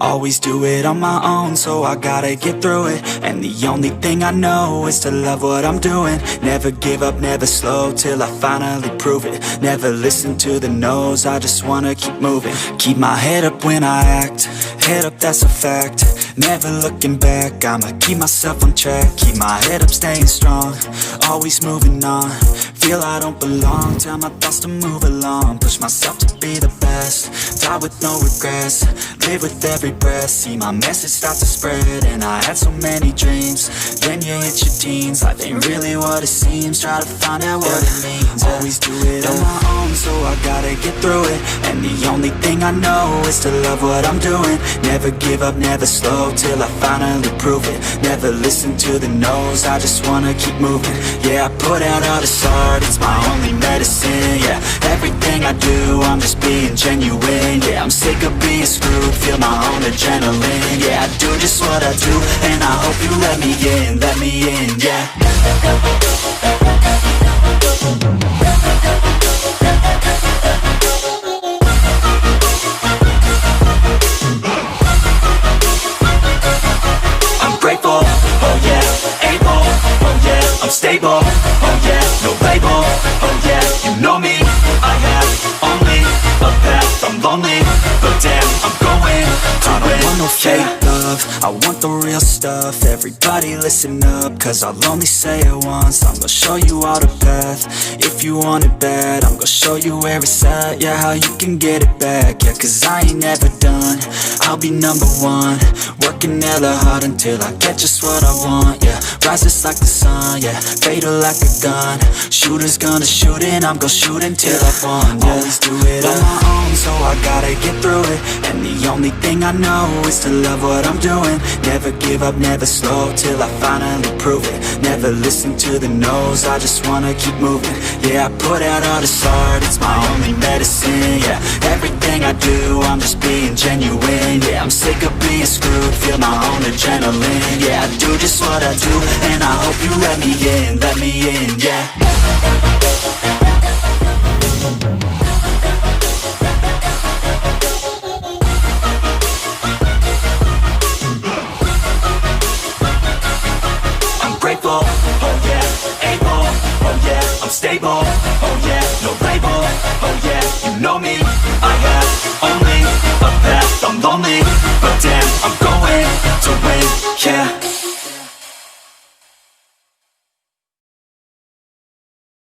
Always do it on my own, so I gotta get through it. And the only thing I know is to love what I'm doing. Never give up, never slow, till I finally prove it. Never listen to the no's, I just wanna keep moving. Keep my head up when I act, head up, that's a fact. Never looking back, I'ma keep myself on track. Keep my head up, staying strong, always moving on. Feel I don't belong, tell my thoughts to move along. Push myself to be the best, die with no regrets. Live with every breath, see my message start to spread. And I had so many dreams, then you hit your teens. Life ain't really what it seems, try to find out what it means. Always do it on my own, so I gotta get through it. And the only thing I know is to love what I'm doing. Never give up, never slow, till I finally prove it. Never listen to the no's, I just wanna keep moving. Yeah, I put out all this art, it's my only medicine. Yeah, everything I do, I'm just being genuine. Yeah, I'm sick of being screwed, feel my own adrenaline. Yeah, I do just what I do, and I hope you let me in, yeah. I'm grateful, oh yeah, able, oh yeah, I'm stable, oh yeah, no label, oh yeah, you know me, I have only a path, I'm lonely, but damn, I'm going to win. I don't want no fake love, I want the real stuff. Everybody listen up, cause I'll only say it once. I'm gonna show you all the path, if you want it bad. I'm gonna show you where it's at, yeah, how you can get it back. Yeah, cause I ain't never done, I'll be number one. Working hella hard until I get just what I want, yeah. Rises like the sun, yeah, fatal like a gun. Shooter's gonna shoot and I'm gonna shoot until I won, yeah. Always do it on my own, so I gotta get through it. And the only thing I know is to love what I'm doing. Never give up, never slow, till I finally prove it. Never listen to the no's, I just wanna keep moving. Yeah, I put out all this art, it's my only medicine. Yeah, everything I do, I'm just being genuine. Yeah, I'm sick of being screwed, feel my own adrenaline. Yeah, I do just what I do, and I hope you let me in, yeah. Grateful, oh yeah, able, oh yeah, I'm stable, oh yeah, no label, oh yeah, you know me, I have only a path, I'm lonely, but damn, I'm going to win, yeah.